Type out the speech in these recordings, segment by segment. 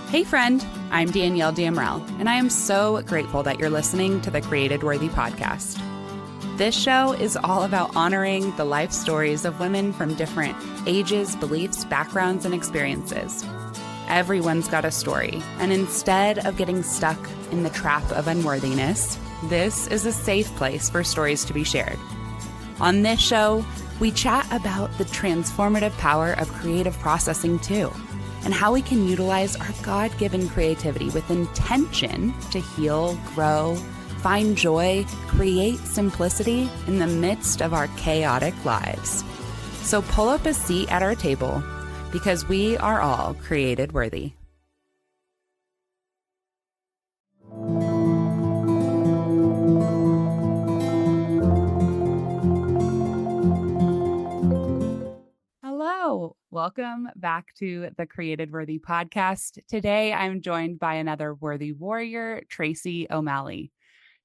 Hey friend, I'm Danielle Damrell, and I am so grateful that you're listening to the Created Worthy podcast. This show is all about honoring the life stories of women from different ages, beliefs, backgrounds, and experiences. Everyone's got a story, and instead of getting stuck in the trap of unworthiness, this is a safe place for stories to be shared. On this show, we chat about the transformative power of creative processing too, and how we can utilize our God-given creativity with intention to heal, grow, find joy, create simplicity in the midst of our chaotic lives. So pull up a seat at our table, because we are all created worthy. Hello, welcome back to the Created Worthy podcast. Today, I'm joined by another worthy warrior, Tracy O'Malley.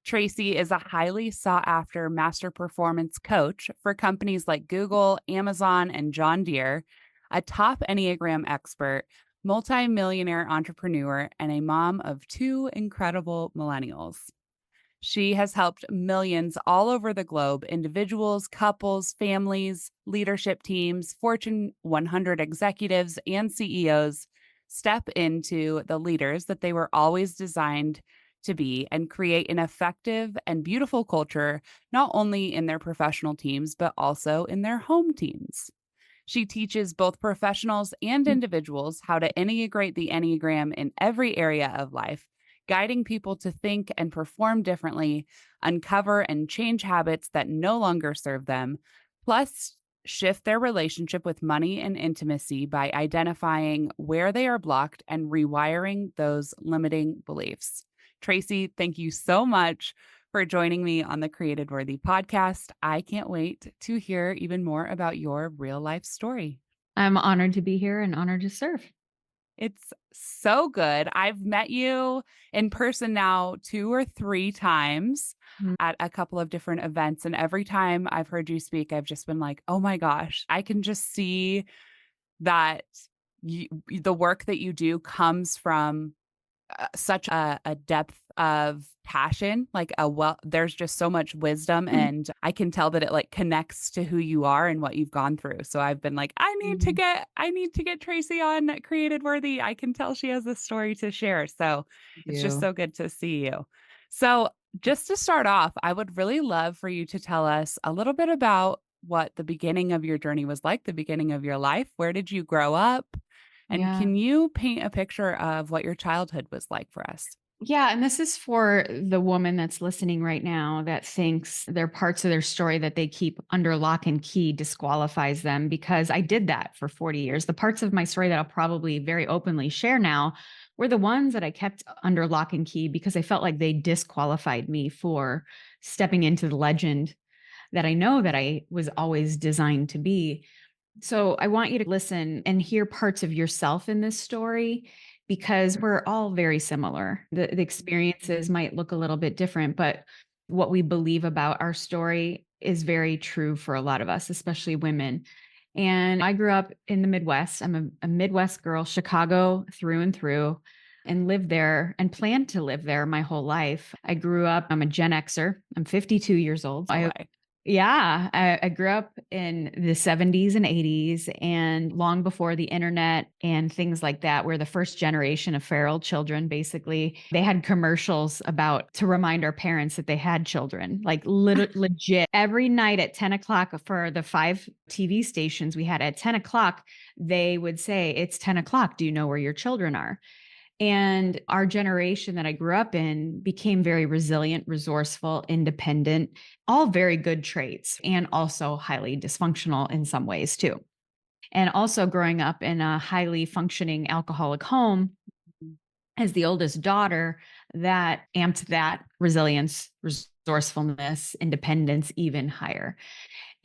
Tracy is a highly sought-after master performance coach for companies like Google, Amazon, and John Deere, a top Enneagram expert, multi-millionaire entrepreneur, and a mom of two incredible millennials. She has helped millions all over the globe, individuals, couples, families, leadership teams, Fortune 100 executives, and CEOs step into the leaders that they were always designed to be and create an effective and beautiful culture, not only in their professional teams, but also in their home teams. She teaches both professionals and individuals how to integrate the Enneagram in every area of life, guiding people to think and perform differently, uncover and change habits that no longer serve them, plus shift their relationship with money and intimacy by identifying where they are blocked and rewiring those limiting beliefs. Tracy, thank you so much for joining me on the Created Worthy podcast. I can't wait to hear even more about your real life story. I'm honored to be here and honored to serve. It's so good. I've met you in person now 2 or 3 times at a couple of different events. And every time I've heard you speak, I've just been like, oh my gosh, I can just see that the work that you do comes from such a depth of passion, there's just so much wisdom, and I can tell that it like connects to who you are and what you've gone through. So I've been like, I need to get Tracy on Created Worthy. I can tell she has a story to share. So it's just so good to see you. So just to start off, I would really love for you to tell us a little bit about what the beginning of your journey was like, the beginning of your life. Where did you grow up? And can you paint a picture of what your childhood was like for us? Yeah. And this is for the woman that's listening right now that thinks there are parts of their story that they keep under lock and key disqualifies them, because I did that for 40 years. The parts of my story that I'll probably very openly share now were the ones that I kept under lock and key because I felt like they disqualified me for stepping into the legend that I know that I was always designed to be. So I want you to listen and hear parts of yourself in this story, because we're all very similar. The experiences might look a little bit different, but what we believe about our story is very true for a lot of us, especially women. And I grew up in the Midwest. I'm a Midwest girl, Chicago through and through, and lived there and planned to live there my whole life. I grew up, I'm a Gen Xer. I'm 52 years old. I grew up in the 70s and 80s, and long before the internet and things like that, we're the first generation of feral children. Basically, they had commercials to remind our parents that they had children, like legit. Every night at 10 o'clock for the 5 TV stations we had at 10 o'clock, they would say, "It's 10 o'clock. Do you know where your children are?" And our generation that I grew up in became very resilient, resourceful, independent, all very good traits, and also highly dysfunctional in some ways too. And also growing up in a highly functioning alcoholic home as the oldest daughter, that amped that resilience, resourcefulness, independence even higher.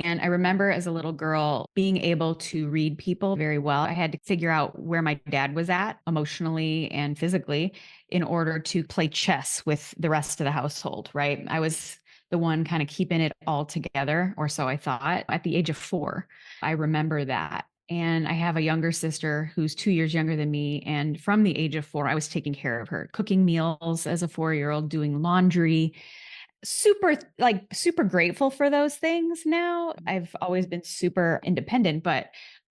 And I remember as a little girl being able to read people very well. I had to figure out where my dad was at emotionally and physically in order to play chess with the rest of the household, right? I was the one kind of keeping it all together, or so I thought, at the age of 4. I remember that. And I have a younger sister who's 2 years younger than me. And from the age of 4, I was taking care of her, cooking meals as a 4-year-old, doing laundry, super grateful for those things now. I've always been super independent, but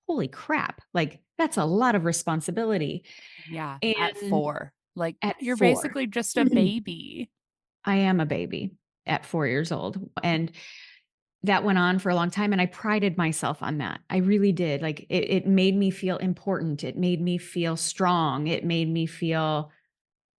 holy crap, like that's a lot of responsibility. Yeah. At And 4, like at you're 4, basically just a baby. I am a baby at 4 years old. And that went on for a long time. And I prided myself on that. I really did. Like it made me feel important. It made me feel strong. It made me feel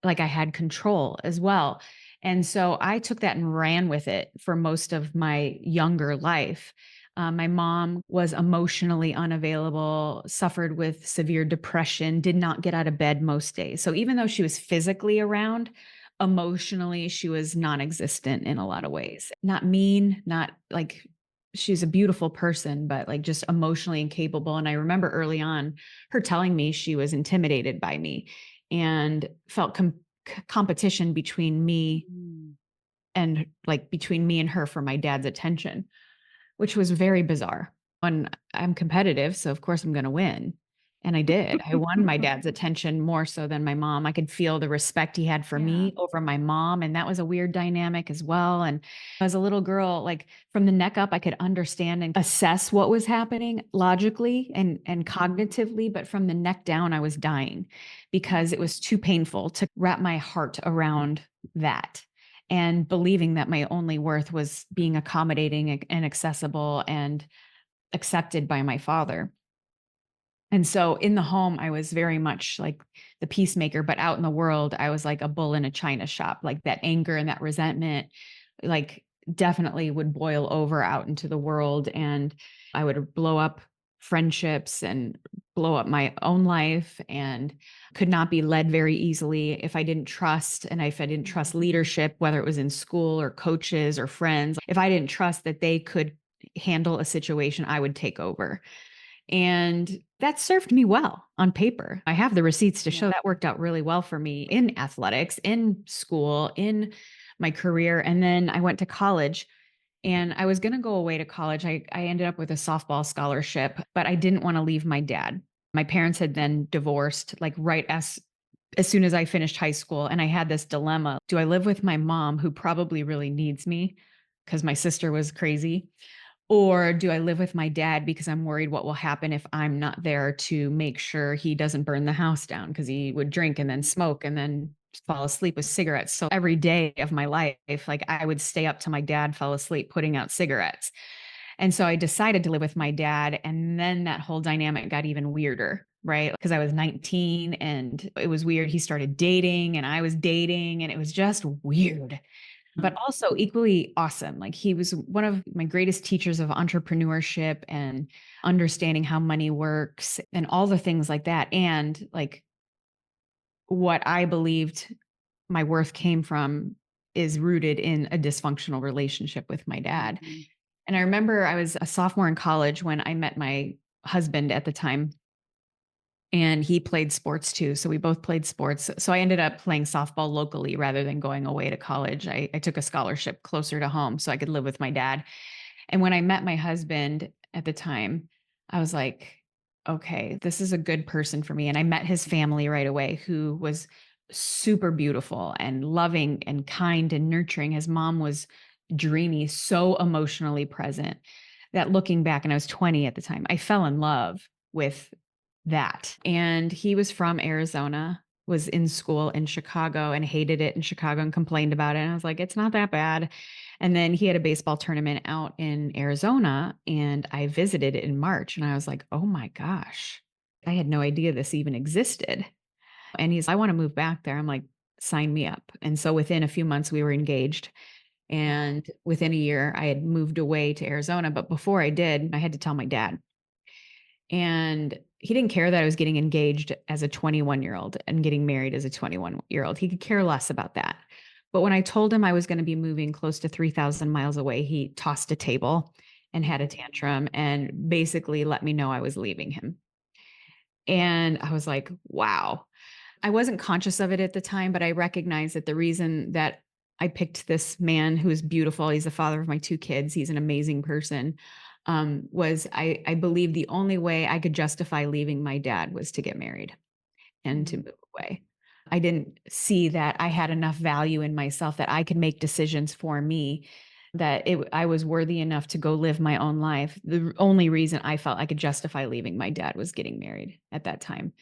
like I had control as well. And so I took that and ran with it for most of my younger life. My mom was emotionally unavailable, suffered with severe depression, did not get out of bed most days. So even though she was physically around, emotionally, she was non existent in a lot of ways. Not mean, not like she's a beautiful person, but like just emotionally incapable. And I remember early on her telling me she was intimidated by me and felt competition between me Mm. and like between me and her for my dad's attention, which was very bizarre. And I'm competitive, so of course I'm going to win. And I did. I won my dad's attention more so than my mom. I could feel the respect he had for Yeah. me over my mom. And that was a weird dynamic as well. And as a little girl, like from the neck up, I could understand and assess what was happening logically and cognitively. But from the neck down, I was dying because it was too painful to wrap my heart around that and believing that my only worth was being accommodating and accessible and accepted by my father. And so in the home, I was very much like the peacemaker, but out in the world, I was like a bull in a china shop. Like that anger and that resentment, like definitely would boil over out into the world. And I would blow up friendships and blow up my own life and could not be led very easily if I didn't trust. And if I didn't trust leadership, whether it was in school or coaches or friends, if I didn't trust that they could handle a situation, I would take over. And that served me well on paper. I have the receipts to show Yeah. that worked out really well for me in athletics, in school, in my career. And then I went to college and I was going to go away to college. I ended up with a softball scholarship, but I didn't want to leave my dad. My parents had then divorced, like right as soon as I finished high school. And I had this dilemma. Do I live with my mom, who probably really needs me because my sister was crazy? Or do I live with my dad because I'm worried what will happen if I'm not there to make sure he doesn't burn the house down, because he would drink and then smoke and then fall asleep with cigarettes. So every day of my life, like I would stay up till my dad fell asleep putting out cigarettes. And so I decided to live with my dad. And then that whole dynamic got even weirder, right? Because I was 19 and it was weird. He started dating and I was dating, and it was just weird, but also equally awesome. Like he was one of my greatest teachers of entrepreneurship and understanding how money works and all the things like that. And like what I believed my worth came from is rooted in a dysfunctional relationship with my dad. Mhm. And I remember I was a sophomore in college when I met my husband at the time, and he played sports too. So we both played sports. So I ended up playing softball locally rather than going away to college. I took a scholarship closer to home so I could live with my dad. And when I met my husband at the time, I was like, okay, this is a good person for me. And I met his family right away, who was super beautiful and loving and kind and nurturing. His mom was dreamy, so emotionally present that looking back, and I was 20 at the time, I fell in love with that. And he was from Arizona, was in school in Chicago and hated it in Chicago and complained about it. And I was like, it's not that bad. And then he had a baseball tournament out in Arizona and I visited it in March and I was like, oh my gosh, I had no idea this even existed. And he's, I want to move back there. I'm like, sign me up. And so within a few months, we were engaged. And within a year, I had moved away to Arizona. But before I did, I had to tell my dad. And he didn't care that I was getting engaged as a 21-year-old and getting married as a 21-year-old. He could care less about that. But when I told him I was going to be moving close to 3,000 miles away, he tossed a table and had a tantrum and basically let me know I was leaving him. And I was like, wow. I wasn't conscious of it at the time, but I recognized that the reason that I picked this man who is beautiful, he's the father of my two kids, he's an amazing person, was I believed the only way I could justify leaving my dad was to get married and to move away. I didn't see that I had enough value in myself that I could make decisions for me, that I was worthy enough to go live my own life. The only reason I felt I could justify leaving my dad was getting married at that time.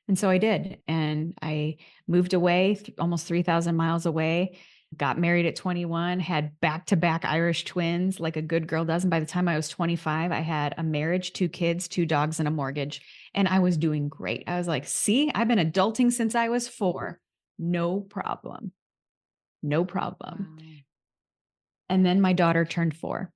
And so I did. And I moved away almost 3,000 miles away, got married at 21, had back-to-back Irish twins like a good girl does. And by the time I was 25, I had a marriage, 2 kids, 2 dogs, and a mortgage. And I was doing great. I was like, see, I've been adulting since I was 4. No problem. No problem. Wow. And then my daughter turned 4.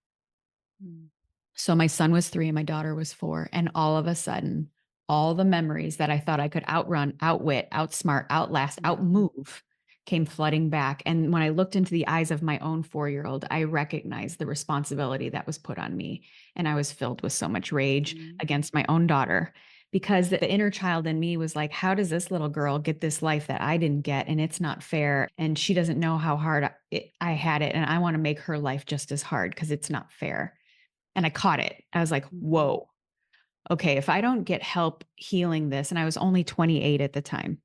Mm. So my son was 3 and my daughter was 4. And all of a sudden, all the memories that I thought I could outrun, outwit, outsmart, outlast, outmove came flooding back. And when I looked into the eyes of my own 4-year-old, I recognized the responsibility that was put on me. And I was filled with so much rage against my own daughter, because the inner child in me was like, how does this little girl get this life that I didn't get? And it's not fair. And she doesn't know how hard I had it. And I want to make her life just as hard because it's not fair. And I caught it. I was like, whoa, okay, if I don't get help healing this, and I was only 28 at the time,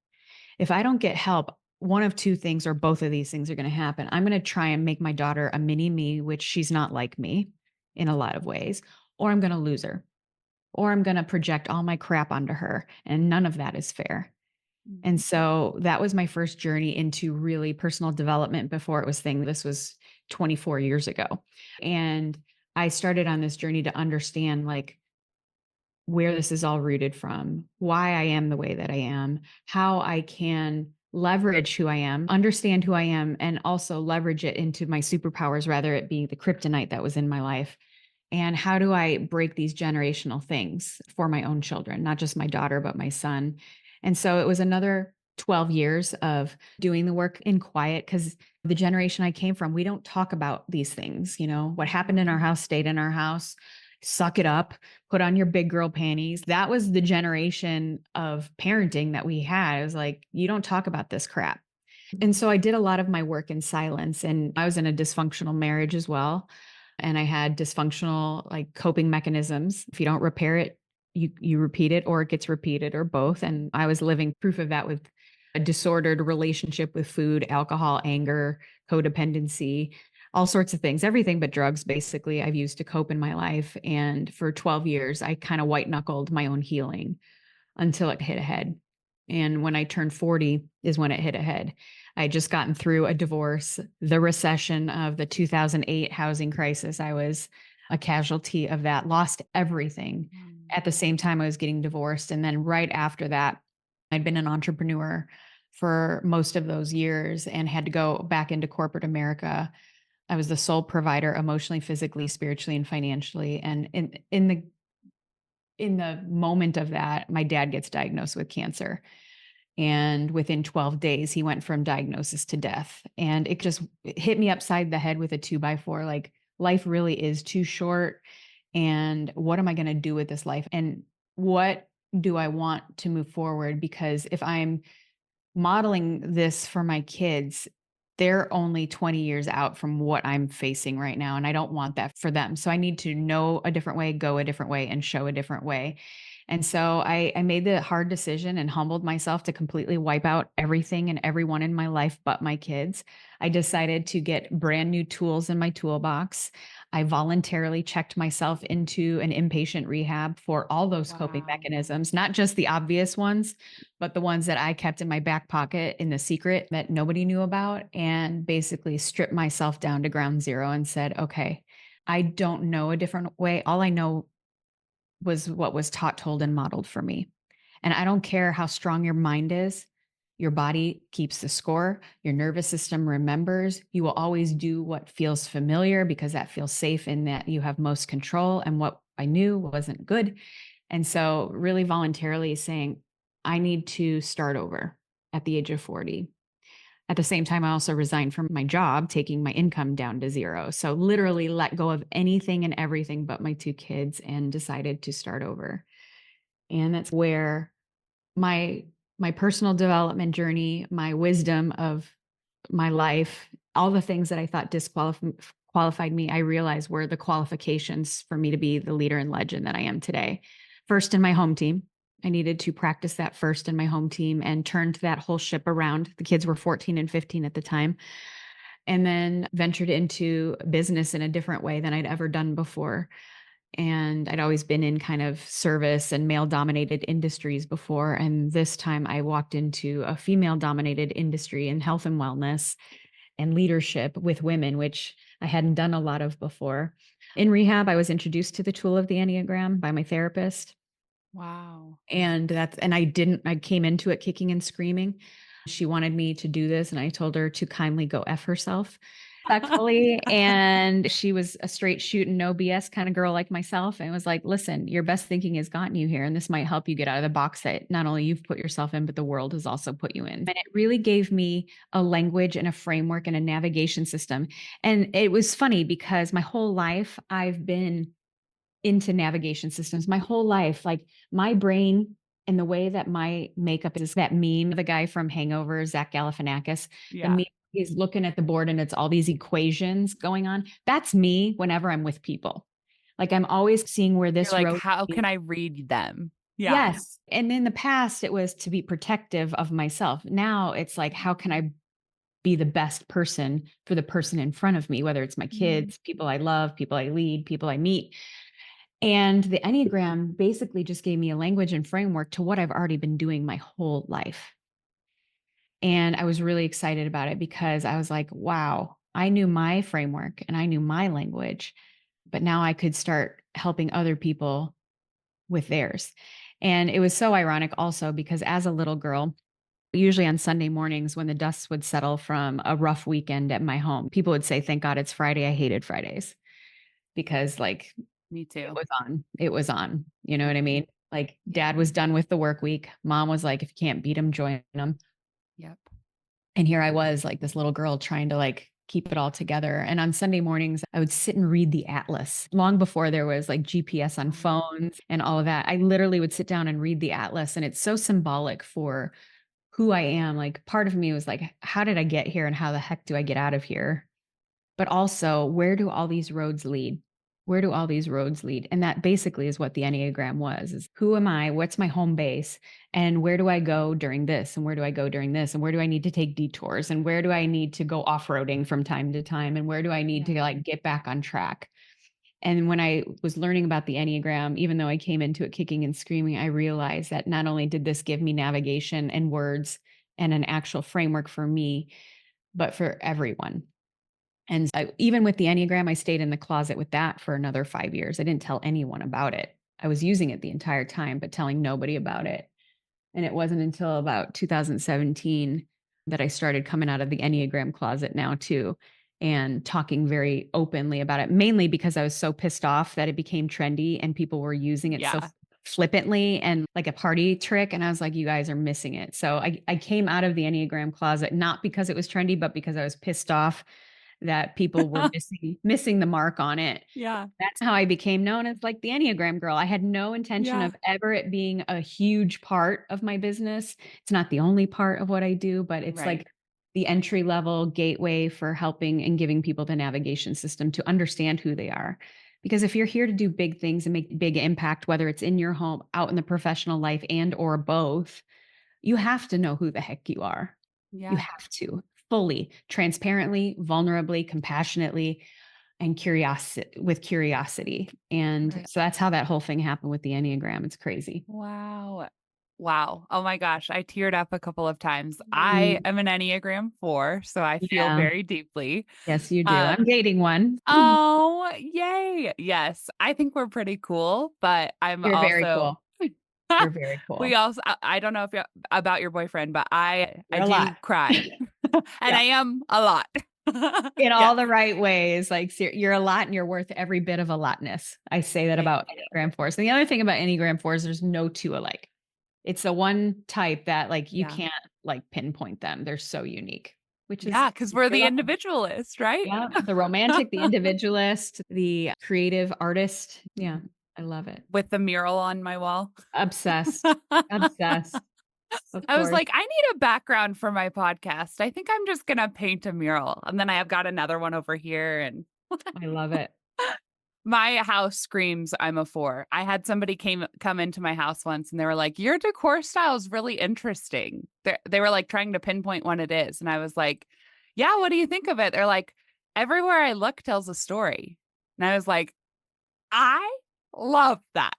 if I don't get help, one of 2 things or both of these things are going to happen. I'm going to try and make my daughter a mini me, which she's not like me in a lot of ways, or I'm going to lose her, or I'm going to project all my crap onto her. And none of that is fair. And so that was my first journey into really personal development before it was thing. This was 24 years ago. And I started on this journey to understand like where this is all rooted from, why I am the way that I am, how I can leverage who I am, understand who I am, and also leverage it into my superpowers, rather it being the kryptonite that was in my life. And how do I break these generational things for my own children, not just my daughter, but my son? And so it was another 12 years of doing the work in quiet, because the generation I came from, we don't talk about these things. You know, what happened in our house stayed in our house. Suck it up, put on your big girl panties. That was the generation of parenting that we had. It was like, you don't talk about this crap. And so I did a lot of my work in silence, and I was in a dysfunctional marriage as well. And I had dysfunctional like coping mechanisms. If you don't repair it, you repeat it, or it gets repeated, or both. And I was living proof of that with a disordered relationship with food, alcohol, anger, codependency, all sorts of things, everything but drugs, basically, I've used to cope in my life. And for 12 years, I kind of white knuckled my own healing until it hit ahead. And when I turned 40 is when it hit ahead. I had just gotten through a divorce, the recession of the 2008 housing crisis. I was a casualty of that, lost everything. At the same time, I was getting divorced. And then right after that, I'd been an entrepreneur for most of those years and had to go back into corporate America. I was the sole provider emotionally, physically, spiritually, and financially. And in the moment of that, my dad gets diagnosed with cancer. And within 12 days, he went from diagnosis to death. And it just hit me upside the head with a 2x4. Like, life really is too short. And what am I going to do with this life? And what do I want to move forward? Because if I'm modeling this for my kids, they're only 20 years out from what I'm facing right now. And I don't want that for them. So I need to know a different way, go a different way, and show a different way. And so I made the hard decision and humbled myself to completely wipe out everything and everyone in my life but my kids. I decided to get brand new tools in my toolbox. I voluntarily checked myself into an inpatient rehab for all those coping mechanisms, not just the obvious ones, but the ones that I kept in my back pocket in the secret that nobody knew about, and basically stripped myself down to ground zero and said, okay, I don't know a different way. All I know was what was taught, told, and modeled for me. And I don't care how strong your mind is. Your body keeps the score. Your nervous system remembers. You will always do what feels familiar because that feels safe, in that you have most control. And what I knew wasn't good. And so really voluntarily saying, I need to start over at the age of 40. At the same time, I also resigned from my job, taking my income down to zero. So literally let go of anything and everything but my 2 kids and decided to start over. And that's where my personal development journey, my wisdom of my life, all the things that I thought disqualified qualified me, I realized were the qualifications for me to be the leader and legend that I am today. First, in my home team. I needed to practice that first in my home team and turned that whole ship around. The kids were 14 and 15 at the time. And then ventured into business in a different way than I'd ever done before. And I'd always been in kind of service and male dominated industries before. And this time I walked into a female dominated industry in health and wellness and leadership with women, which I hadn't done a lot of before. In rehab, I was introduced to the tool of the Enneagram by my therapist. Wow. And I came into it kicking and screaming. She wanted me to do this, and I told her to kindly go F herself respectfully. And she was a straight shoot and no BS kind of girl like myself. And was like, listen, your best thinking has gotten you here. And this might help you get out of the box that not only you've put yourself in, but the world has also put you in. And it really gave me a language and a framework and a navigation system. And it was funny because my whole life I've been into navigation systems my whole life. Like my brain and the way that my makeup is that meme, the guy from Hangover, Zach Galifianakis, the Yeah. meme is looking at the board and it's all these equations going on. That's me whenever I'm with people. Like I'm always seeing where You're this like, road. how can I read them? Yeah. Yes. And in the past, it was to be protective of myself. Now it's like, how can I be the best person for the person in front of me, whether it's my Mhm. kids, people I love, people I lead, people I meet. And the Enneagram basically just gave me a language and framework to what I've already been doing my whole life. And I was really excited about it because I was like, wow, I knew my framework and I knew my language, but now I could start helping other people with theirs. And it was so ironic also because as a little girl, usually on Sunday mornings when the dust would settle from a rough weekend at my home, people would say, thank God it's Friday. I hated Fridays because like Me it too. was on. It was on. You know what I Mhm. mean? Like dad was done with the work week. Mom was like, if you can't beat them, join them. Yep. And here I was, like this little girl trying to like keep it all together. And on Sunday mornings, I would sit and read the atlas long before there was like GPS on phones and all of that. I literally would sit down and read the atlas. And it's so symbolic for who I am. Like part of me was like, how did I get here and how the heck do I get out of here? But also, where do all these roads lead? Where do all these roads lead? And that basically is what the Enneagram was, is who am I? What's my home base? And where do I go during this? And where do I go during this? And where do I need to take detours? And where do I need to go off-roading from time to time? And where do I need to Yeah. like get back on track? And when I was learning about the Enneagram, even though I came into it kicking and screaming, I realized that not only did this give me navigation and words and an actual framework for me, but for everyone. And even with the Enneagram, I stayed in the closet with that for another 5 years. I didn't tell anyone about it. I was using it the entire time, but telling nobody about it. And it wasn't until about 2017 that I started coming out of the Enneagram closet now too, and talking very openly about it, mainly because I was so pissed off that it became trendy and people were using it so Yeah. flippantly and like a party trick. And I was like, you guys are missing it. So I came out of the Enneagram closet, not because it was trendy, but because I was pissed off that people were missing the mark on it. Yeah. That's how I became known as like the Enneagram girl. I had no intention Yeah. of ever it being a huge part of my business. It's not the only part of what I do, but it's Right. like the entry level gateway for helping and giving people the navigation system to understand who they are. Because if you're here to do big things and make big impact, whether it's in your home, out in the professional life, and or both, you have to know who the heck you are. You Yeah. have to fully, transparently, vulnerably, compassionately, and curiosity. And Right. so that's how that whole thing happened with the Enneagram. It's crazy. Wow. Wow. Oh my gosh. I teared up a couple of times. I Mm, am an Enneagram 4, so I feel yeah. very deeply. Yes, you do. I'm Um, dating one. oh, yay. Yes. I think we're pretty cool, but I'm You're very also cool. You're very we cool. also I don't know if you about your boyfriend, but I You're a lot. do cry. And Yeah. I am a lot. In all Yes. the right ways. Like you're a lot and you're worth every bit of a lotness. I say that Thank about you. Enneagram 4s. And the other thing about Enneagram 4s, there's no two alike. It's the one type that like you Yeah. can't like pinpoint them. They're so unique, which is Yeah, because we're you're the welcome. individualist, right? Yeah. The romantic, the individualist, the creative artist. Yeah. I love it. With the mural on my wall. Obsessed. Obsessed. Of I was course. like, I need a background for my podcast. I think I'm just gonna paint a mural. And then I have got another one over here and I love it. My house screams I'm a 4. I had somebody come into my house once and they were like, "Your decor style is really interesting." They were like trying to pinpoint what it is. And I was like, "Yeah, what do you think of it?" They're like, "Everywhere I look tells a story." And I was like, "I love that.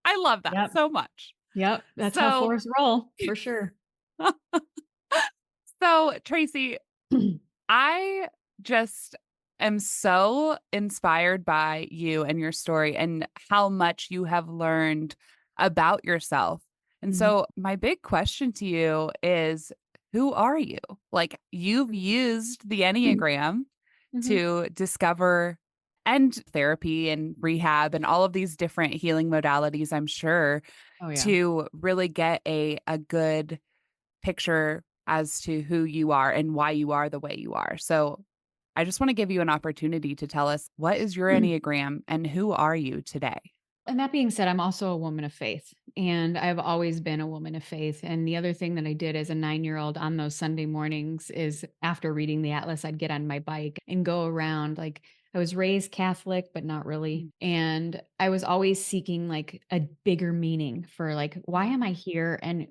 I love that Yep. so much." Yep. That's how So, fours roll for sure. so Tracy, I just am so inspired by you and your story and how much you have learned about yourself. And Mhm. so, my big question to you is, who are you? Like, you've used the Enneagram Mhm. to discover and therapy and rehab and all of these different healing modalities, I'm sure, Oh, yeah. to really get a good picture as to who you are and why you are the way you are. So I just want to give you an opportunity to tell us, what is your Enneagram and who are you today? And that being said, I'm also a woman of faith, and I've always been a woman of faith. And the other thing that I did as a 9-year-old on those Sunday mornings is after reading the Atlas, I'd get on my bike and go around. Like, I was raised Catholic, but not really. Mm, And I was always seeking like a bigger meaning for like, why am I here? And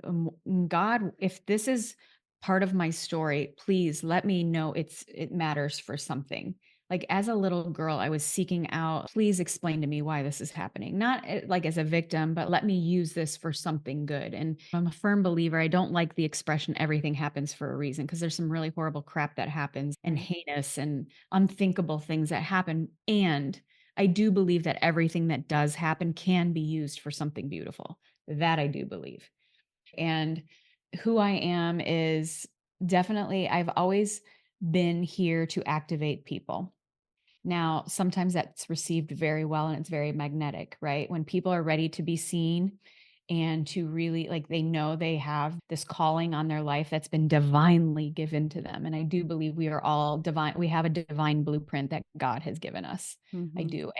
God, if this is part of my story, please let me know it matters for something. Like, as a little girl, I was seeking out, please explain to me why this is happening. Not like as a victim, but let me use this for something good. And I'm a firm believer. I don't like the expression everything happens for a reason, because there's some really horrible crap that happens and right. heinous and unthinkable things that happen. And I do believe that everything that does happen can be used for something beautiful. That I do believe. And who I am is definitely, I've always been here to activate people. Now, sometimes that's received very well and it's very magnetic, right? When people are ready to be seen and to really like they know they have this calling on their life that's been divinely given to them. And I do believe we are all divine. We have a divine blueprint that God has given us. I Hmm. do.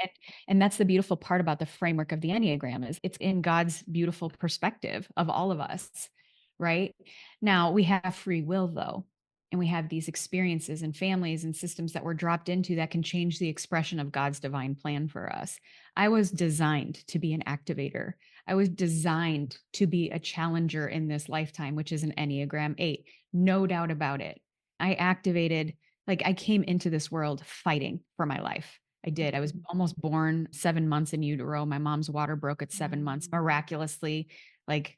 And that's the beautiful part about the framework of the Enneagram is it's in God's beautiful perspective of all of us, right? Now, we have free will though, and we have these experiences and families and systems that we're dropped into that can change the expression of God's divine plan for us. I was designed to be an activator. I was designed to be a challenger in this lifetime, which is an Enneagram 8. No doubt about it. I activated, like, I came into this world fighting for my life. I did. I was almost born 7 months in utero. My mom's water broke at 7 months. Wow. Miraculously, like,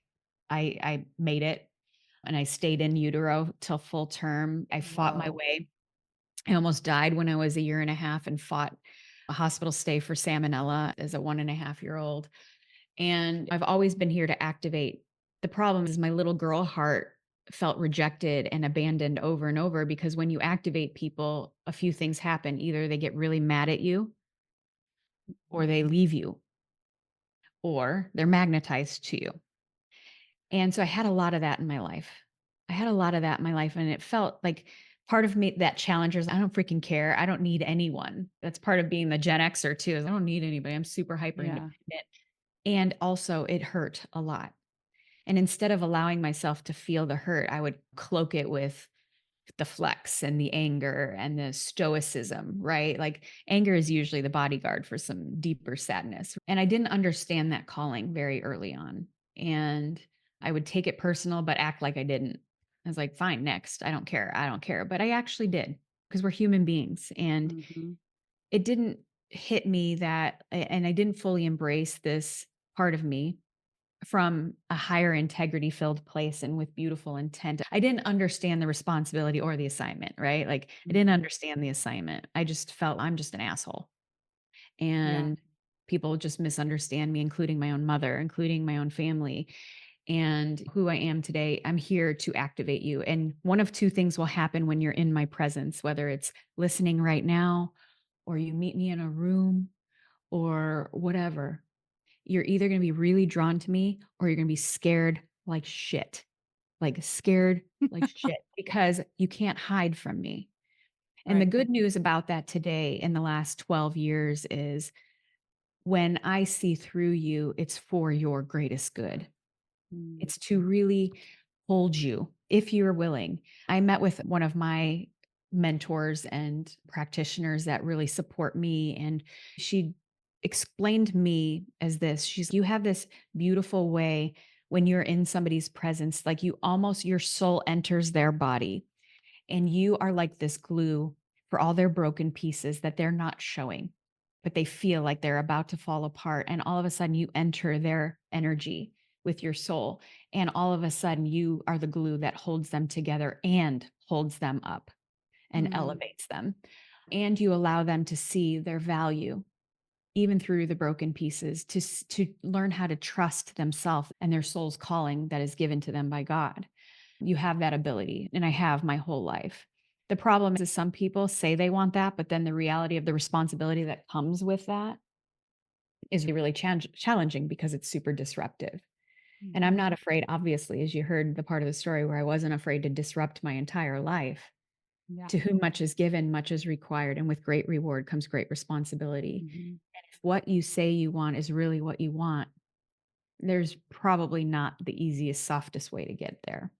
I made it and I stayed in utero till full term. I fought my Whoa. way. I almost died when I was a year and a half and fought a hospital stay for salmonella as a 1.5-year-old. And I've always been here to activate. The problem is my little girl heart felt rejected and abandoned over and over because when you activate people, a few things happen. Either they get really mad at you, or they leave you, or they're magnetized to you. And so I had a lot of that in my life. I had a lot of that in my life, and it felt like part of me that challengers, I don't freaking care. I don't need anyone. That's part of being the Gen Xer too, is I don't need anybody. I'm super hyper Yeah. independent. And also it hurt a lot. And instead of allowing myself to feel the hurt, I would cloak it with the flex and the anger and the stoicism, right? Like anger is usually the bodyguard for some deeper sadness. And I didn't understand that calling very early on. And I would take it personal, but act like I didn't. I was like, fine, next. I don't care. I don't care. But I actually did because we're human beings. And Hmm. it didn't hit me that, and I didn't fully embrace this part of me from a higher integrity filled place and with beautiful intent. I didn't understand the responsibility or the assignment, right? Like I didn't Hmm. understand the assignment. I just felt I'm just an asshole. Yeah. And people just misunderstand me, including my own mother, including my own family. And who I am today, I'm here to activate you. And one of two things will happen when you're in my presence, whether it's listening right now, or you meet me in a room, or whatever. You're either going to be really drawn to me or you're going to be scared like scared like shit because you can't hide from me. And the Right. good news about that today in the last 12 years is when I see through you, it's for your greatest good. Mm. It's to really hold you if you're willing. I met with one of my mentors and practitioners that really support me. And she explained me as this. You have this beautiful way when you're in somebody's presence, like you almost, your soul enters their body and you are like this glue for all their broken pieces that they're not showing, but they feel like they're about to fall apart. And all of a sudden, you enter their energy with your soul. And all of a sudden, you are the glue that holds them together and holds them up and Mm, elevates them. And you allow them to see their value even through the broken pieces, to learn how to trust themselves and their soul's calling that is given to them by God. You have that ability, and I have my whole life. The problem is some people say they want that, but then the reality of the responsibility that comes with that is really challenging because it's super disruptive. And I'm mhm. not afraid, obviously, as you heard the part of the story where I wasn't afraid to disrupt my entire life. Yeah. To whom much is given, much is required, and with great reward comes great responsibility. Mhm. And if what you say you want is really what you want, there's probably not the easiest, softest way to get there.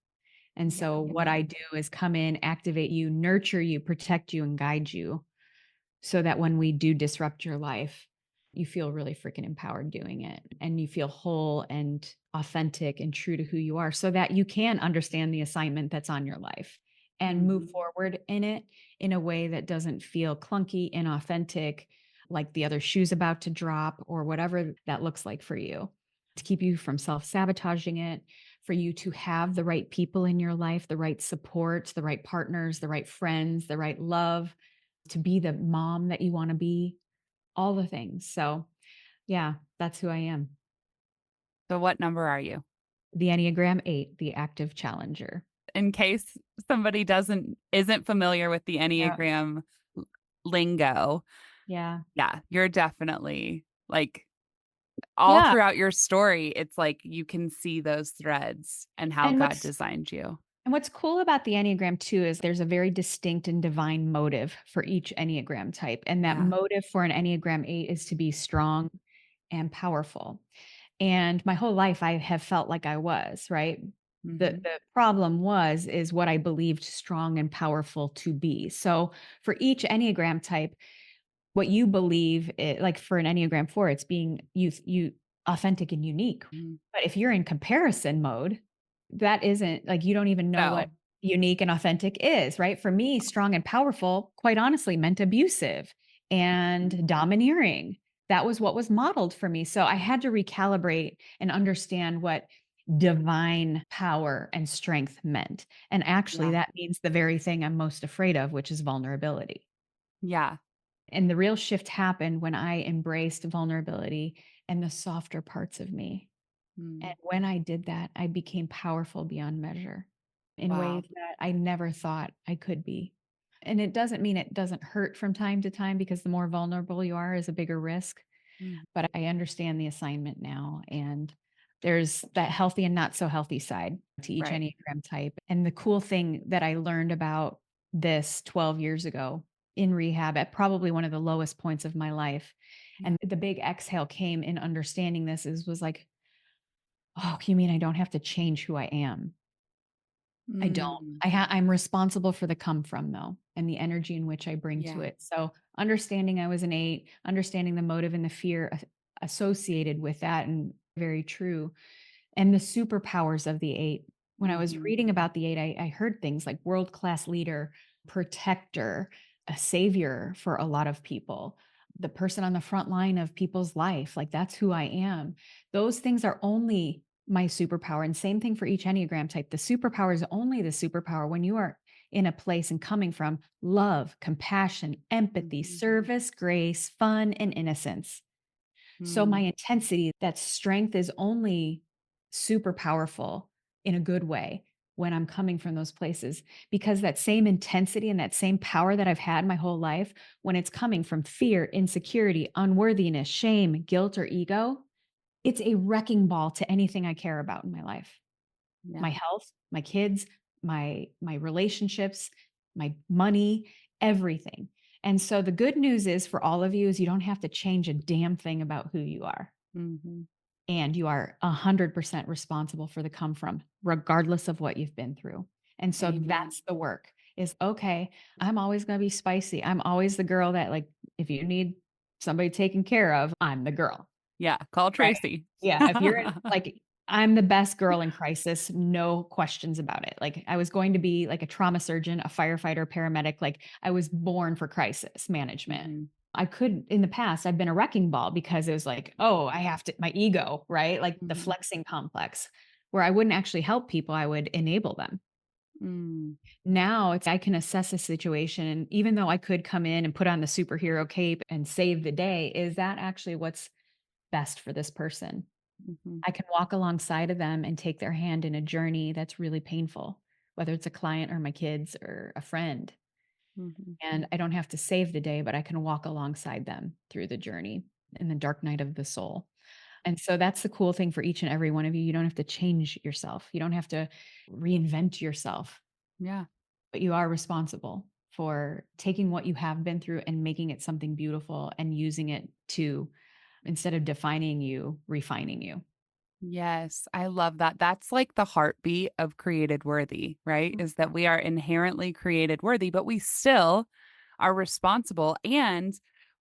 And Yeah. so what I do is come in, activate you, nurture you, protect you, and guide you so that when we do disrupt your life, you feel really freaking empowered doing it and you feel whole and authentic and true to who you are so that you can understand the assignment that's on your life and move Mhm. forward in it in a way that doesn't feel clunky, inauthentic, like the other shoe's about to drop or whatever that looks like for you, to keep you from self-sabotaging it, for you to have the right people in your life, the right supports, the right partners, the right friends, the right love, to be the mom that you want to be, all the things. So, yeah, that's who I am. So what number are you? The Enneagram 8, the active challenger. In case somebody isn't familiar with the Yeah. Enneagram l lingo, Yeah. yeah, you're definitely, like, all Yeah. throughout your story, it's like you can see those threads and how And God what's designed you. and what's cool about the Enneagram too is there's a very distinct and divine motive for each Enneagram type. And that Yeah. motive for an Enneagram 8 is to be strong and powerful. And my whole life I have felt like I was, right? Mhm. The problem is what I believed strong and powerful to be. So for each Enneagram type, what you believe like for an Enneagram 4, it's being you authentic and unique. Mhm. But if you're in comparison mode, that isn't like you don't even know what No. unique and authentic is, right? For me, strong and powerful, quite honestly, meant abusive Mhm. and domineering. That was what was modeled for me. So I had to recalibrate and understand what divine power and strength meant. And actually, Yeah. that means the very thing I'm most afraid of, which is vulnerability. Yeah. And the real shift happened when I embraced vulnerability and the softer parts of me. And Mm. when I did that, I became powerful beyond measure in ways Wow. that I never thought I could be. And it doesn't mean it doesn't hurt from time to time because the more vulnerable you are is a bigger risk. Mm. But I understand the assignment now. And there's that healthy and not so healthy side to each Right. Enneagram type. And the cool thing that I learned about this 12 years ago in rehab at probably one of the lowest points of my life. Yeah. And the big exhale came in understanding this is was like, oh, you mean I don't have to change who I am? I don't. Mm. I'm responsible for the come from though, and the energy in which I bring to Yeah. it. So understanding I was an 8, understanding the motive and the fear associated with that, and very true. And the superpowers of the 8. When I was Mhm. reading about the 8, I heard things like world class leader, protector, a savior for a lot of people, the person on the front line of people's life. Like that's who I am. Those things are only my superpower. And same thing for each Enneagram type. The superpower is only the superpower when you are in a place and coming from love, compassion, empathy, Mhm. service, grace, fun, and innocence. So my Mm. intensity, that strength is only super powerful in a good way when I'm coming from those places because that same intensity and that same power that I've had my whole life, when it's coming from fear, insecurity, unworthiness, shame, guilt, or ego, it's a wrecking ball to anything I care about in my life. Yeah. My health, my kids, my relationships, my money, everything. And so the good news is for all of you is you don't have to change a damn thing about who you are. Mhm. And you are 100% responsible for the come from, regardless of what you've been through. And so Amen. that's the work. is okay. I'm always going to be spicy. I'm always the girl that, like, if you need somebody taken care of, I'm the girl. Yeah, call Right. Tracy. Yeah. If you're in, like, I'm the best girl in crisis, no questions about it. Like, I was going to be like a trauma surgeon, a firefighter, paramedic. Like, I was born for crisis management. Mhm, I could, in the past, I've been a wrecking ball because it was like, oh, I have to, my ego, right? Like the mhm, flexing complex, where I wouldn't actually help people, I would enable them. mm, Now it's, I can assess a situation. And even though I could come in and put on the superhero cape and save the day, is that actually what's best for this person? mhm, I can walk alongside of them and take their hand in a journey that's really painful, whether it's a client or my kids or a friend. mhm. And I don't have to save the day, but I can walk alongside them through the journey in the dark night of the soul. And so that's the cool thing for each and every one of you. You don't have to change yourself. You don't have to reinvent yourself, Yeah. but you are responsible for taking what you have been through and making it something beautiful and using it to, instead of defining you, refining you. Yes, I love that. That's like the heartbeat of created worthy, right? Is that we are inherently created worthy, but we still are responsible and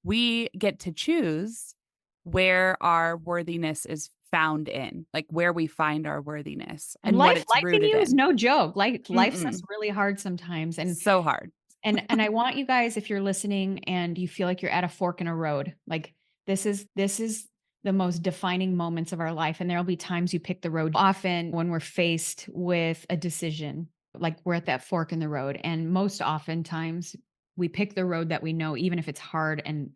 we get to choose where our worthiness is found in, like where we find our worthiness And and what it's life in rooted you is in. no joke. Life's us Mm-mm. really hard sometimes. And So hard. and I want you guys, if you're listening and you feel like you're at a fork in a road, like this is the most defining moments of our life. And there'll be times you pick the road. Often when we're faced with a decision, like we're at that fork in the road. And most oftentimes we pick the road that we know, even if it's hard and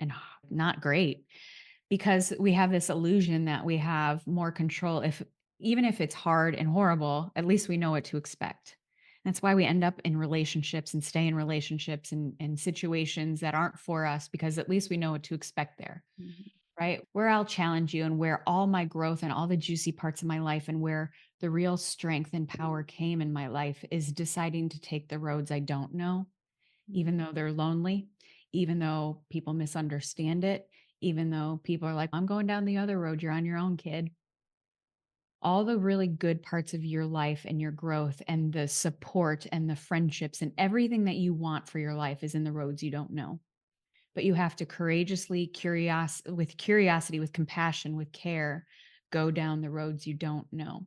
not great, because we have this illusion that we have more control. If even if it's hard and horrible, at least we know what to expect. That's why we end up in relationships and stay in relationships and situations that aren't for us, because at least we know what to expect there, Mhm. right? Where I'll challenge you and where all my growth and all the juicy parts of my life and where the real strength and power came in my life is deciding to take the roads I don't know, even though they're lonely, even though people misunderstand it, even though people are like, I'm going down the other road, you're on your own, kid. All the really good parts of your life and your growth and the support and the friendships and everything that you want for your life is in the roads you don't know. But you have to courageously, with curiosity, with compassion, with care, go down the roads you don't know.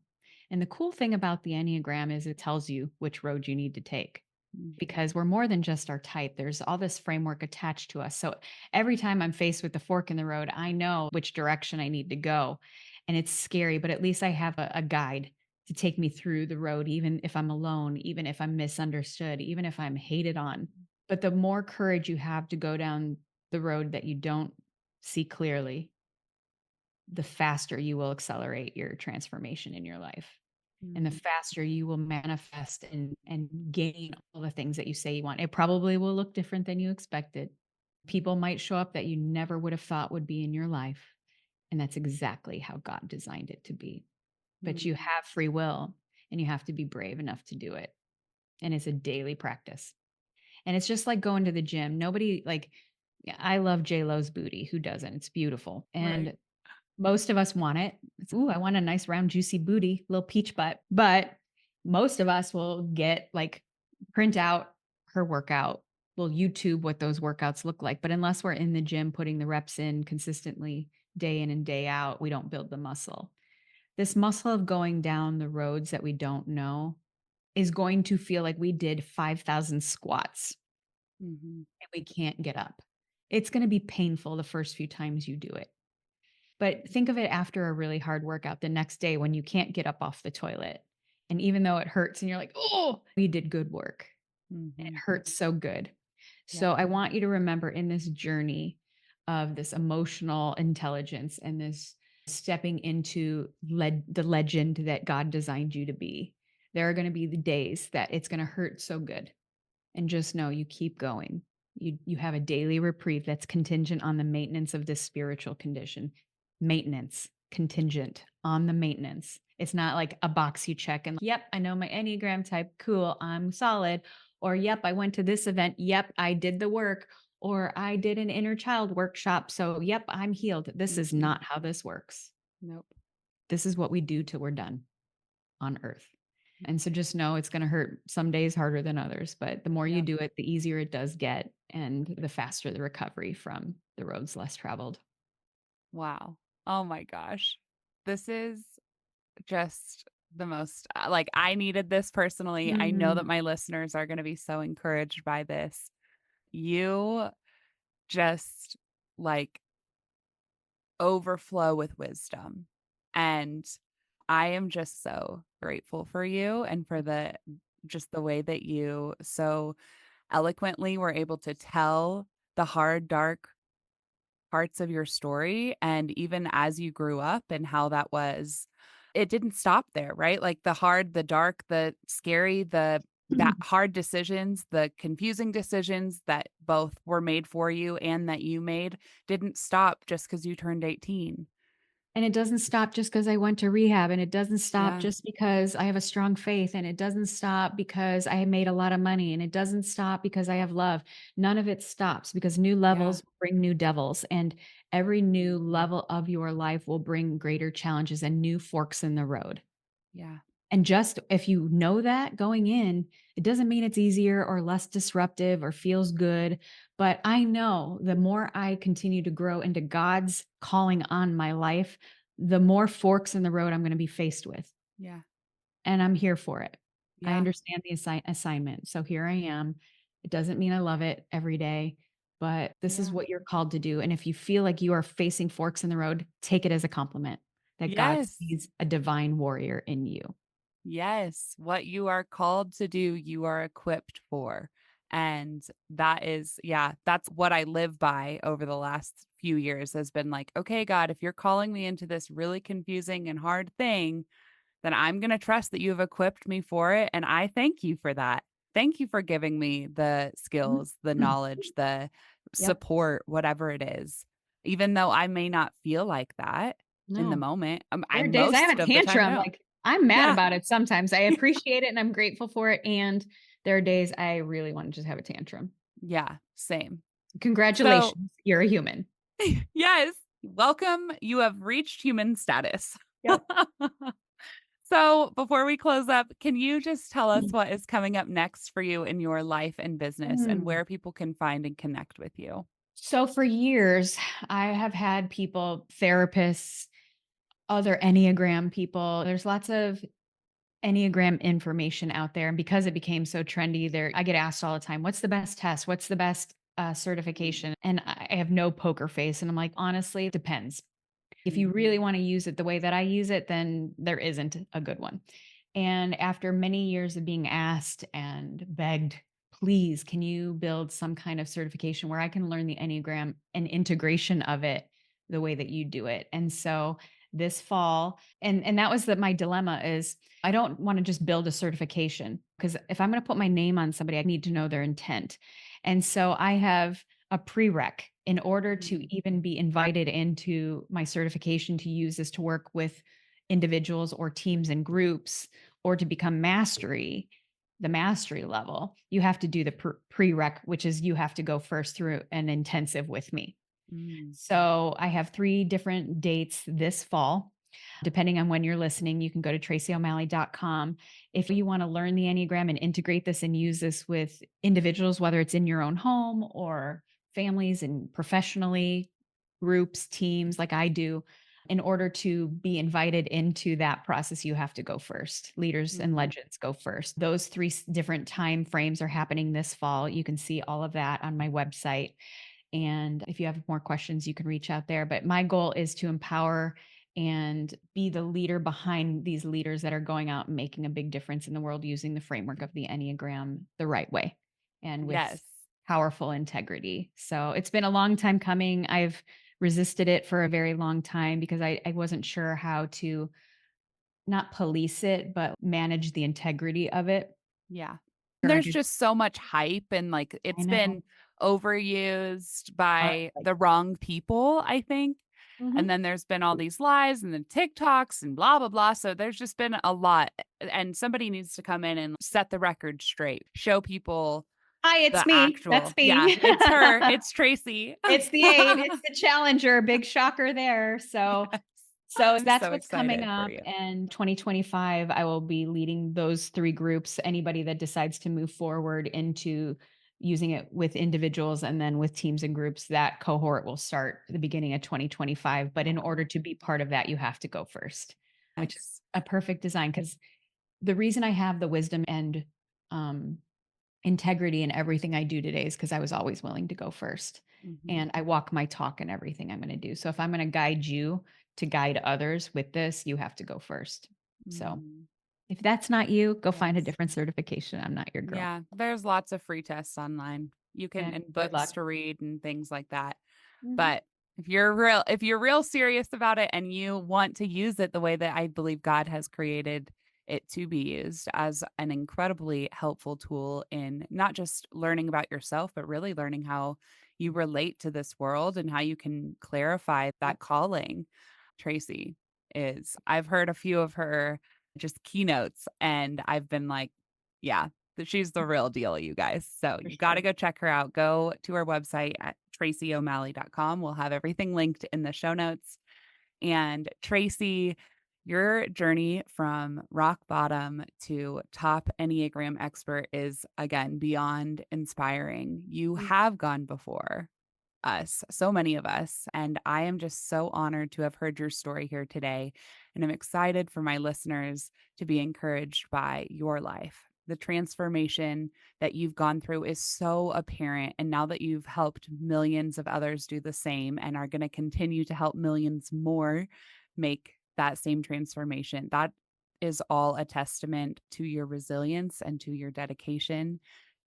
And the cool thing about the Enneagram is it tells you which road you need to take, Mhm. because we're more than just our type. There's all this framework attached to us. So every time I'm faced with the fork in the road, I know which direction I need to go. And it's scary, but at least I have a guide to take me through the road, even if I'm alone, even if I'm misunderstood, even if I'm hated on. But the more courage you have to go down the road that you don't see clearly, the faster you will accelerate your transformation in your life. And the Mm. faster you will manifest and gain all the things that you say you want. It probably will look different than you expected. People might show up that you never would have thought would be in your life. And that's exactly how God designed it to be. But you Mm. have free will and you have to be brave enough to do it. And it's a daily practice. And it's just like going to the gym. Nobody like, yeah, I love J Lo's booty. Who doesn't? It's beautiful. Right. And most of us want it. It's, ooh, I want a nice round juicy booty, little peach butt. But most of us will get like print out her workout. We'll YouTube what those workouts look like. But unless we're in the gym putting the reps in consistently day in and day out, we don't build the muscle. This muscle of going down the roads that we don't know is going to feel like we did 5,000 squats Mhm. and we can't get up. It's going to be painful the first few times you do it. But think of it after a really hard workout the next day when you can't get up off the toilet. And even though it hurts and you're like, oh, you did good work. And it Mhm. hurts so good. Yeah. So I want you to remember in this journey of this emotional intelligence and this stepping into the legend that God designed you to be, there are going to be the days that it's going to hurt so good. And just know you keep going. You have a daily reprieve that's contingent on the maintenance of this spiritual condition. Maintenance, contingent on the maintenance. It's not like a box you check and, yep, I know my Enneagram type. Cool, I'm solid. Or, yep, I went to this event. Yep, I did the work. Or I did an inner child workshop. So, yep, I'm healed. This is Mhm. not how this works. Nope. This is what we do till we're done on earth. And so just know it's going to hurt some days harder than others, but the more you Yep. do it, the easier it does get and the faster the recovery from the roads less traveled. Wow. Oh my gosh. This is just the most like I needed this personally. I know Mhm. that my listeners are going to be so encouraged by this. You just like overflow with wisdom. And I am just so grateful for you and for the just the way that you so eloquently were able to tell the hard, dark parts of your story. And even as you grew up and how that was, it didn't stop there, right? Like the hard, the dark, the scary, the that hard decisions, the confusing decisions that both were made for you and that you made didn't stop just because you turned 18. And it doesn't stop just because I went to rehab, and it doesn't stop Yeah. just because I have a strong faith, and it doesn't stop because I made a lot of money, and it doesn't stop because I have love. None of it stops because new Yeah. levels bring new devils, and every new level of your life will bring greater challenges and new forks in the road. Yeah. And just if you know that going in, it doesn't mean it's easier or less disruptive or feels good. But I know the more I continue to grow into God's calling on my life, the more forks in the road I'm going to be faced with. Yeah. And I'm here for it. I Yeah. understand the assignment. So here I am. It doesn't mean I love it every day, but this is Yeah. what you're called to do. And if you feel like you are facing forks in the road, take it as a compliment that God Yes. sees a divine warrior in you. Yes, what you are called to do, you are equipped for. And that is, yeah, that's what I live by over the last few years has been like, okay, God, if you're calling me into this really confusing and hard thing, then I'm going to trust that you have equipped me for it. And I thank you for that. Thank you for giving me the skills, the knowledge, the Yep. support, whatever it is. Even though I may not feel like that in the No. moment, I There are days I have most a of the time tantrum, no. like, I'm mad Yeah. about it sometimes. I appreciate it and I'm grateful for it, and there are days I really wanna just have a tantrum. Yeah, same. So, Congratulations, you're a human. yes, welcome. You have reached human status. Yep. So, before we close up, can you just tell us what is coming up next for you in your life and business and Mm. where people can find and connect with you? So for years, I have had people, therapists, other Enneagram people. There's lots of Enneagram information out there, and because it became so trendy, there I get asked all the time, "What's the best test? What's the best, certification?" And I have no poker face, and I'm like, "Honestly, it depends. If you really wanna use it the way that I use it, then there isn't a good one." And after many years of being asked and begged, "Please, can you build some kind of certification where I can learn the Enneagram and integration of it the way that you do it?" And so this fall and that was my dilemma is I don't wanna just build a certification because if I'm gonna put my name on somebody, I need to know their intent. And so I have a prereq in order to Mm, even be invited into my certification to use this to work with individuals or teams and groups or to become the mastery level, you have to do the prereq, which is you have to go first through an intensive with me. mm. So I have 3 different dates this fall. Depending on when you're listening, you can go to tracyo'malley.com. If you want to learn the Enneagram and integrate this and use this with individuals, whether it's in your own home or families and professionally, groups, teams like I do, in order to be invited into that process, you have to go first. Leaders and Mhm. legends go first. Those 3 different time frames are happening this fall. You can see all of that on my website. And if you have more questions, you can reach out there. But my goal is to empower and be the leader behind these leaders that are going out and making a big difference in the world using the framework of the Enneagram the right way and with Yes. powerful integrity. So it's been a long time coming. I've resisted it for a very long time because I wasn't sure how to not police it, but manage the integrity of it. Yeah. Sure, I There's could, just so much hype and like I it's know. been overused by Like, the wrong people, I think. And mhm. then there's been all these lies and then TikToks and blah, blah, blah. So there's just been a lot. And somebody needs to come in and set the record straight, show people Hi, it's the me. That's actual. Yeah, me. it's her. It's Tracy. It's the 8, it's the challenger, big shocker there. So, So I'm that's so what's coming excited for up. you. And 2025, I will be leading those 3 groups. Anybody that decides to move forward into using it with individuals and then with teams and groups, that cohort will start at the beginning of 2025. But in order to be part of that, you have to go first, which is Yes. a perfect design. Because the reason I have the wisdom and um, integrity in everything I do today is because I was always willing to go first. Mhm. And I walk my talk in everything I'm going to do. So if I'm going to guide you to guide others with this, you have to go first. So Mm. if that's not you, go find a Yes. different certification. I'm not your girl. Yeah, there's lots of free tests online. You can Yeah. and Good books luck. to read and things like that. Mhm. But if you're real serious about it and you want to use it the way that I believe God has created it to be used as an incredibly helpful tool in not just learning about yourself, but really learning how you relate to this world and how you can clarify that calling. Tracy I've heard a few of her just keynotes and I've been like, yeah, she's the real deal, you guys. So For you got to sure. go check her out. Go to her website at tracyo'malley.com. We'll have everything linked in the show notes. And Tracy, your journey from rock bottom to top Enneagram expert is again beyond inspiring. You Mm. have gone before us, so many of us. And I am just so honored to have heard your story here today. And I'm excited for my listeners to be encouraged by your life. The transformation that you've gone through is so apparent. And now that you've helped millions of others do the same and are going to continue to help millions more make that same transformation, that is all a testament to your resilience and to your dedication,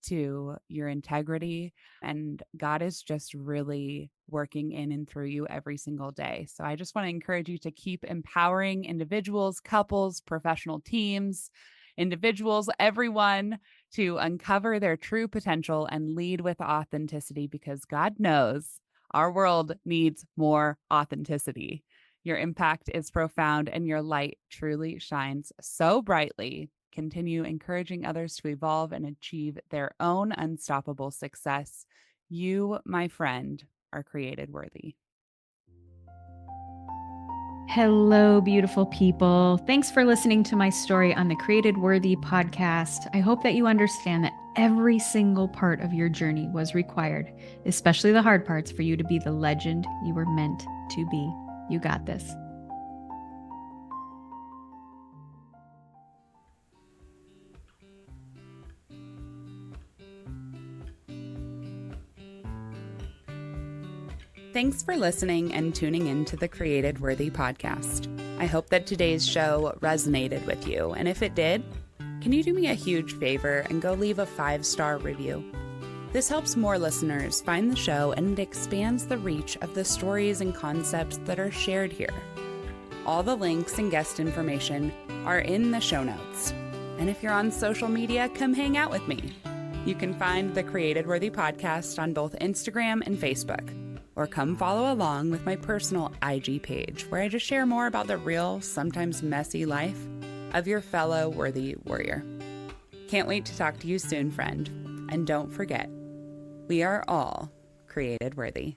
to your integrity, and God is just really working in and through you every single day. So I just want to encourage you to keep empowering individuals, couples, professional teams, individuals, everyone to uncover their true potential and lead with authenticity because God knows our world needs more authenticity. Your impact is profound and your light truly shines so brightly. Continue encouraging others to evolve and achieve their own unstoppable success. You, my friend, are created worthy. Hello, beautiful people. Thanks for listening to my story on the Created Worthy podcast. I hope that you understand that every single part of your journey was required, especially the hard parts, for you to be the legend you were meant to be. You got this. Thanks for listening and tuning in to the Created Worthy podcast. I hope that today's show resonated with you. And if it did, can you do me a huge favor and go leave a 5-star review? This helps more listeners find the show and it expands the reach of the stories and concepts that are shared here. All the links and guest information are in the show notes. And if you're on social media, come hang out with me. You can find the Created Worthy podcast on both Instagram and Facebook. Or come follow along with my personal IG page where I just share more about the real, sometimes messy life of your fellow worthy warrior. Can't wait to talk to you soon, friend. And don't forget, we are all created worthy.